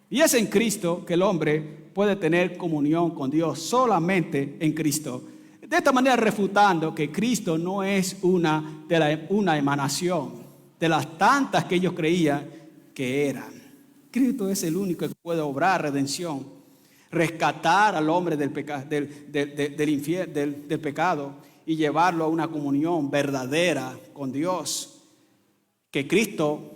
[SPEAKER 1] Y es en Cristo que el hombre puede tener comunión con Dios, solamente en Cristo. De esta manera refutando que Cristo no es una emanación de las tantas que ellos creían que eran. Cristo es el único que puede obrar redención, rescatar al hombre del pecado y llevarlo a una comunión verdadera con Dios. Que Cristo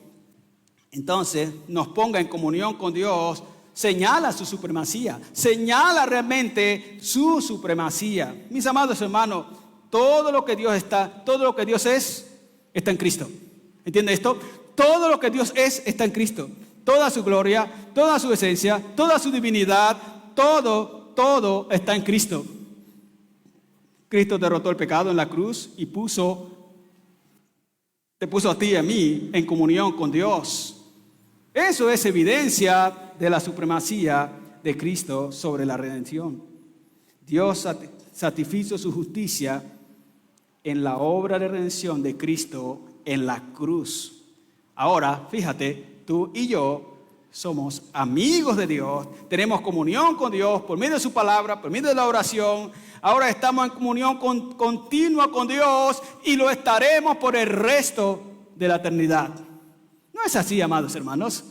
[SPEAKER 1] entonces nos ponga en comunión con Dios señala su supremacía, señala realmente su supremacía. Mis amados hermanos, todo lo que Dios es, está en Cristo. ¿Entiende esto? Todo lo que Dios es, está en Cristo. Toda su gloria, toda su esencia, toda su divinidad, todo está en Cristo. Cristo derrotó el pecado en la cruz y te puso a ti y a mí en comunión con Dios. Eso es evidencia de la supremacía de Cristo sobre la redención. Dios satisfizo su justicia en la obra de redención de Cristo en la cruz. Ahora, fíjate, tú y yo somos amigos de Dios, tenemos comunión con Dios por medio de su palabra, por medio de la oración. Ahora estamos en comunión continua con Dios y lo estaremos por el resto de la eternidad. No es así, amados hermanos.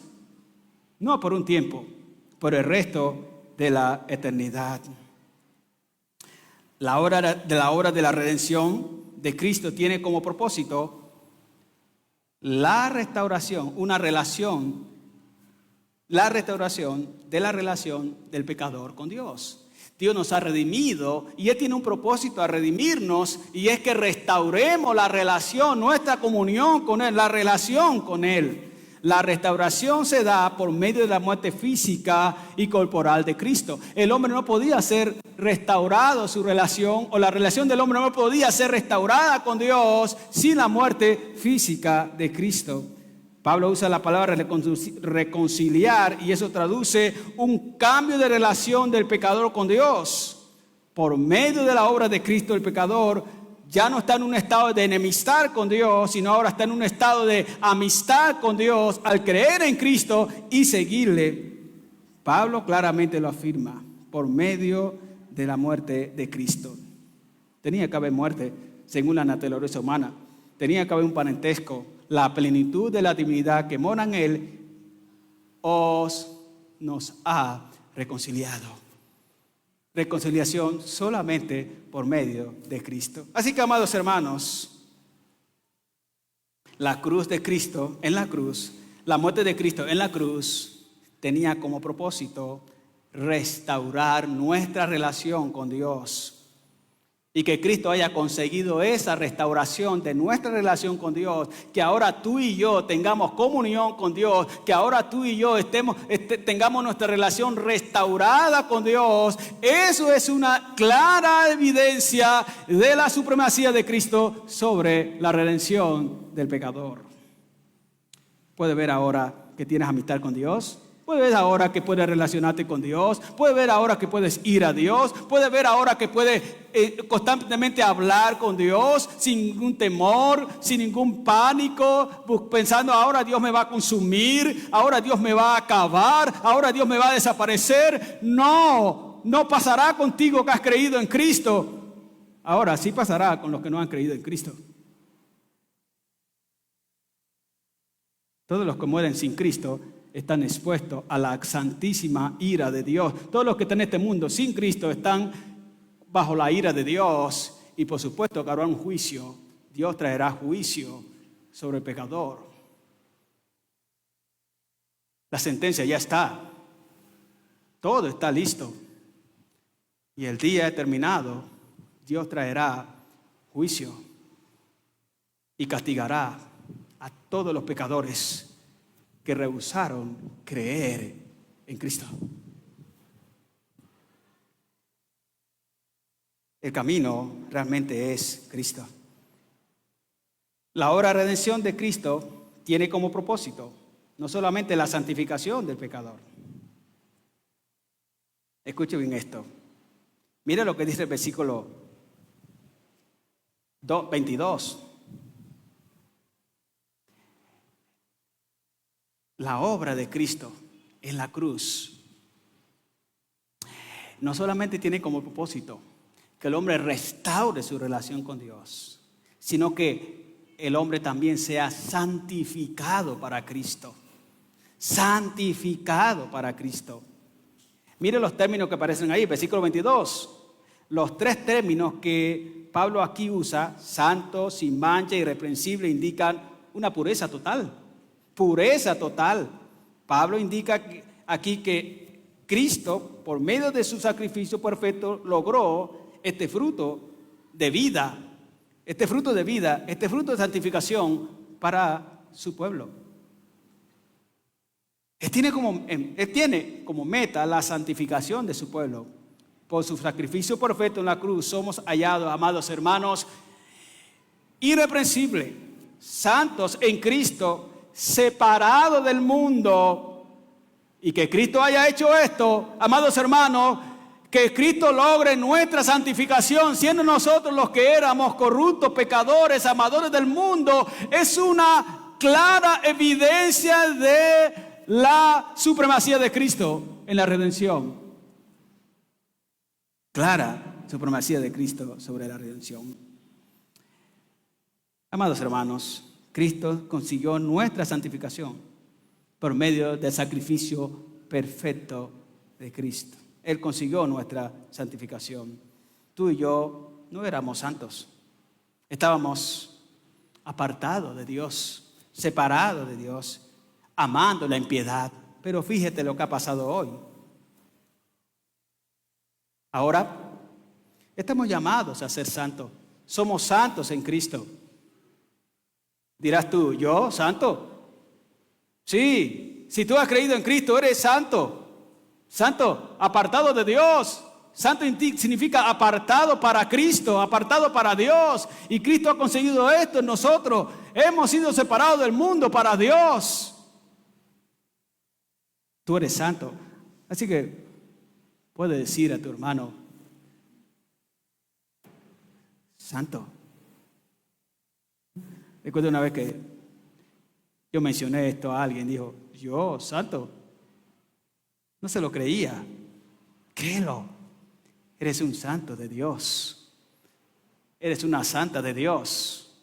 [SPEAKER 1] No por un tiempo, por el resto de la eternidad. La obra de la redención de Cristo tiene como propósito la restauración, la restauración de la relación del pecador con Dios. Dios nos ha redimido y Él tiene un propósito a redimirnos, y es que restauremos la relación, nuestra comunión con Él, la relación con Él. La restauración se da por medio de la muerte física y corporal de Cristo. El hombre no podía ser restaurado su relación, o la relación del hombre no podía ser restaurada con Dios sin la muerte física de Cristo. Pablo usa la palabra reconciliar, y eso traduce un cambio de relación del pecador con Dios. Por medio de la obra de Cristo, el pecador ya no está en un estado de enemistad con Dios, sino ahora está en un estado de amistad con Dios al creer en Cristo y seguirle. Pablo claramente lo afirma, por medio de la muerte de Cristo. Tenía que haber muerte según la naturaleza humana. Tenía que haber un parentesco. La plenitud de la divinidad que mora en Él nos ha reconciliado. Reconciliación solamente por medio de Cristo. Así que, amados hermanos, la cruz de Cristo en la cruz, la muerte de Cristo en la cruz, tenía como propósito restaurar nuestra relación con Dios. Y que Cristo haya conseguido esa restauración de nuestra relación con Dios, que ahora tú y yo tengamos comunión con Dios, que ahora tú y yo tengamos nuestra relación restaurada con Dios. Eso es una clara evidencia de la supremacía de Cristo sobre la redención del pecador. Puedes ver ahora que tienes amistad con Dios. Puedes ver ahora que puedes relacionarte con Dios. Puedes ver ahora que puedes ir a Dios. Puedes ver ahora que puedes constantemente hablar con Dios sin ningún temor, sin ningún pánico, pensando ahora Dios me va a consumir, ahora Dios me va a acabar, ahora Dios me va a desaparecer. No pasará contigo que has creído en Cristo. Ahora sí pasará con los que no han creído en Cristo. Todos los que mueren sin Cristo están expuestos a la santísima ira de Dios. Todos los que están en este mundo sin Cristo están bajo la ira de Dios. Y por supuesto que habrá un juicio. Dios traerá juicio sobre el pecador. La sentencia ya está. Todo está listo. Y el día determinado, Dios traerá juicio y castigará a todos los pecadores que rehusaron creer en Cristo. El camino realmente es Cristo. La obra de redención de Cristo tiene como propósito no solamente la santificación del pecador. Escuche bien esto. Mira lo que dice el versículo 22. La obra de Cristo en la cruz no solamente tiene como propósito que el hombre restaure su relación con Dios, sino que el hombre también sea santificado para Cristo. Santificado para Cristo. Mire los términos que aparecen ahí, versículo 22. Los tres términos que Pablo aquí usa, santo, sin mancha, irreprensible, indican una pureza total. Pureza total. Pablo indica aquí que Cristo, por medio de su sacrificio perfecto, logró este fruto de vida, este fruto de santificación para su pueblo. Él tiene como meta la santificación de su pueblo. Por su sacrificio perfecto en la cruz somos hallados, amados hermanos, irreprensibles, santos en Cristo, separado del mundo. Y que Cristo haya hecho esto, amados hermanos, que Cristo logre nuestra santificación, siendo nosotros los que éramos corruptos, pecadores, amadores del mundo, es una clara evidencia de la supremacía de Cristo en la redención. Clara supremacía de Cristo sobre la redención. Amados hermanos, Cristo consiguió nuestra santificación por medio del sacrificio perfecto de Cristo. Él consiguió nuestra santificación. Tú y yo no éramos santos. Estábamos apartados de Dios, separados de Dios, amando la impiedad. Pero fíjate lo que ha pasado hoy. Ahora estamos llamados a ser santos. Somos santos en Cristo. Dirás tú, ¿yo santo? Sí, si tú has creído en Cristo, eres santo. Santo, apartado de Dios. Santo significa apartado para Cristo, apartado para Dios. Y Cristo ha conseguido esto en nosotros. Hemos sido separados del mundo para Dios. Tú eres santo. Así que puedes decir a tu hermano, santo. Recuerdo una vez que yo mencioné esto a alguien, dijo, yo, santo. No se lo creía. Créelo. Eres un santo de Dios. Eres una santa de Dios.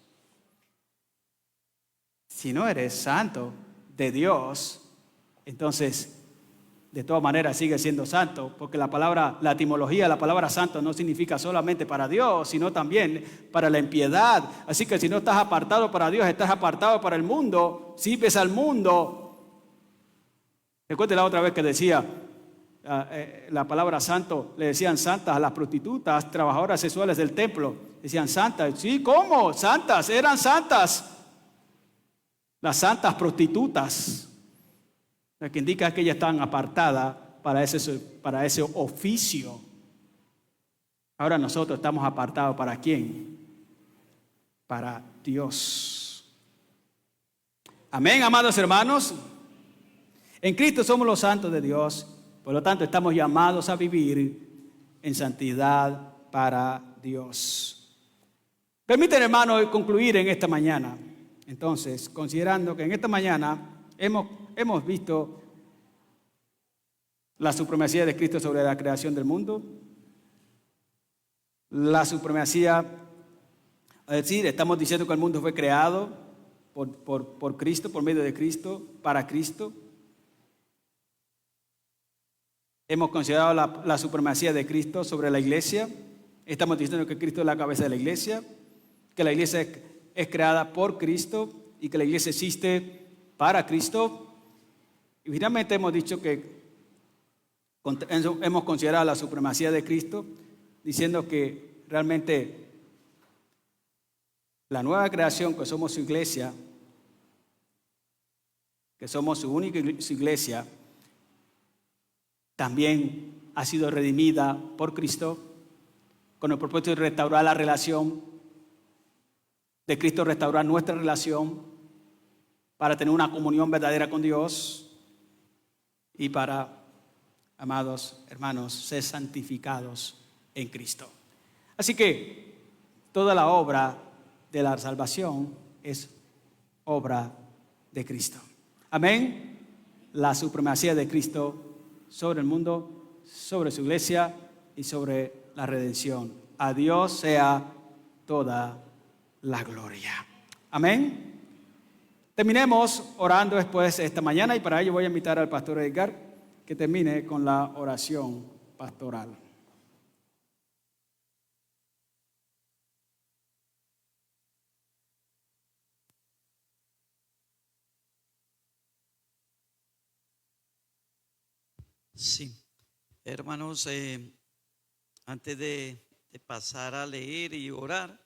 [SPEAKER 1] Si no eres santo de Dios, entonces de todas maneras sigue siendo santo, porque la etimología de la palabra santo no significa solamente para Dios, sino también para la impiedad. Así que si no estás apartado para Dios, estás apartado para el mundo, sirves al mundo. Recuerda la otra vez que decía la palabra santo, le decían santas a las prostitutas, trabajadoras sexuales del templo. Decían santas. Sí, ¿cómo? Santas, eran santas. Las santas prostitutas. Lo que indica que ellas están apartadas para ese oficio. Ahora nosotros estamos apartados ¿para quién? Para Dios. Amén, amados hermanos. En Cristo somos los santos de Dios. Por lo tanto, estamos llamados a vivir en santidad para Dios. Permítanme, hermano, concluir en esta mañana. Entonces, considerando que en esta mañana hemos visto la supremacía de Cristo sobre la creación del mundo, la supremacía, es decir, estamos diciendo que el mundo fue creado por Cristo, por medio de Cristo, para Cristo. Hemos considerado la supremacía de Cristo sobre la iglesia. Estamos diciendo que Cristo es la cabeza de la iglesia, que la iglesia es creada por Cristo y que la iglesia existe para Cristo. Y finalmente hemos dicho que hemos considerado la supremacía de Cristo, diciendo que realmente la nueva creación, que somos su iglesia, que somos su única iglesia, también ha sido redimida por Cristo con el propósito de restaurar la relación, de Cristo restaurar nuestra relación para tener una comunión verdadera con Dios y para, amados hermanos, ser santificados en Cristo. Así que toda la obra de la salvación es obra de Cristo. Amén. La supremacía de Cristo sobre el mundo, sobre su iglesia y sobre la redención. A Dios sea toda la gloria. Amén. Terminemos orando después esta mañana y para ello voy a invitar al pastor Edgar que termine con la oración pastoral.
[SPEAKER 2] Sí, hermanos, antes de pasar a leer y orar,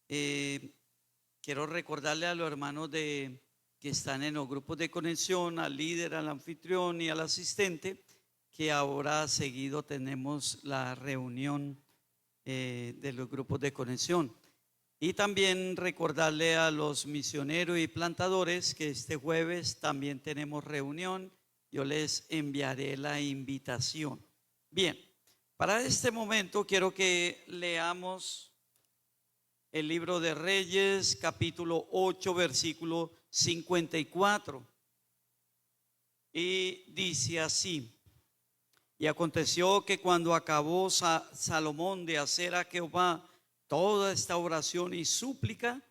[SPEAKER 2] quiero recordarle a los hermanos que están en los grupos de conexión, al líder, al anfitrión y al asistente, que ahora seguido tenemos la reunión de los grupos de conexión. Y también recordarle a los misioneros y plantadores que este jueves también tenemos reunión. Yo les enviaré la invitación. Bien, para este momento quiero que leamos el libro de Reyes, capítulo 8, versículo 54. y dice así: y aconteció que cuando acabó Salomón de hacer a Jehová toda esta oración y súplica,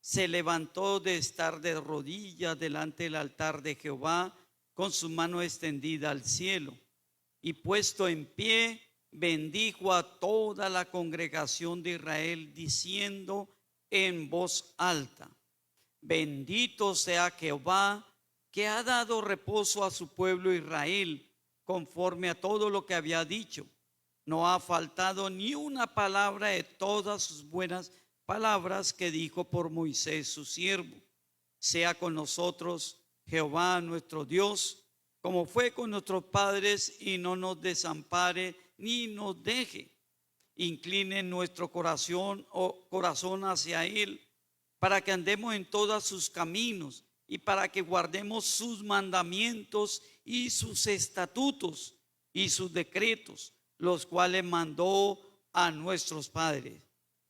[SPEAKER 2] se levantó de estar de rodillas delante del altar de Jehová con su mano extendida al cielo, y puesto en pie bendijo a toda la congregación de Israel, diciendo en voz alta: bendito sea Jehová, que ha dado reposo a su pueblo Israel, conforme a todo lo que había dicho. No ha faltado ni una palabra de todas sus buenas palabras que dijo por Moisés su siervo. Sea con nosotros Jehová nuestro Dios, como fue con nuestros padres, y no nos desampare ni nos deje. Incline nuestro corazón hacia él, para que andemos en todos sus caminos, y para que guardemos sus mandamientos y sus estatutos y sus decretos, los cuales mandó a nuestros padres.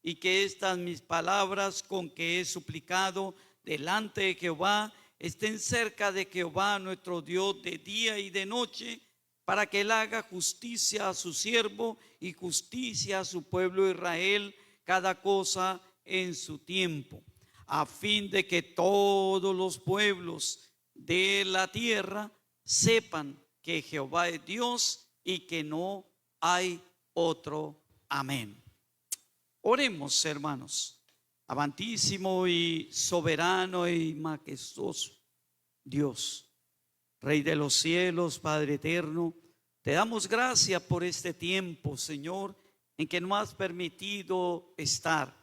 [SPEAKER 2] Y que estas mis palabras con que he suplicado delante de Jehová estén cerca de Jehová nuestro Dios de día y de noche, para que él haga justicia a su siervo y justicia a su pueblo Israel, cada cosa en su tiempo, a fin de que todos los pueblos de la tierra sepan que Jehová es Dios y que no hay otro. Amén. Oremos, hermanos. Amantísimo y soberano y majestuoso Dios, Rey de los cielos, Padre eterno, te damos gracias por este tiempo, Señor, en que nos has permitido estar.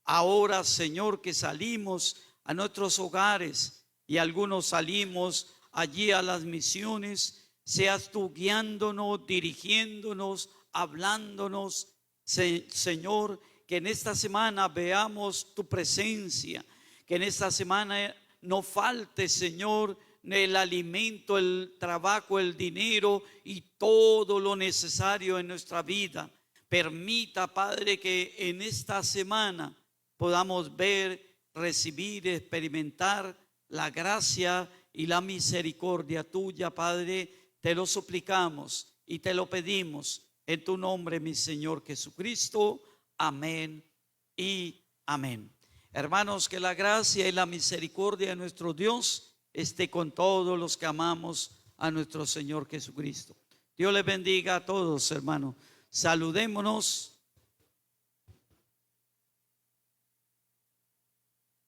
[SPEAKER 2] Ahora, Señor, que salimos a nuestros hogares y algunos salimos allí a las misiones, seas tú guiándonos, dirigiéndonos, hablándonos, Señor, que en esta semana veamos tu presencia, que en esta semana no falte, Señor, el alimento, el trabajo, el dinero y todo lo necesario en nuestra vida. Permita, Padre, que en esta semana podamos ver, recibir, experimentar la gracia y la misericordia tuya, Padre. Te lo suplicamos y te lo pedimos en tu nombre, mi Señor Jesucristo. Amén y amén. Hermanos, que la gracia y la misericordia de nuestro Dios esté con todos los que amamos a nuestro Señor Jesucristo. Dios les bendiga a todos, hermanos. Saludémonos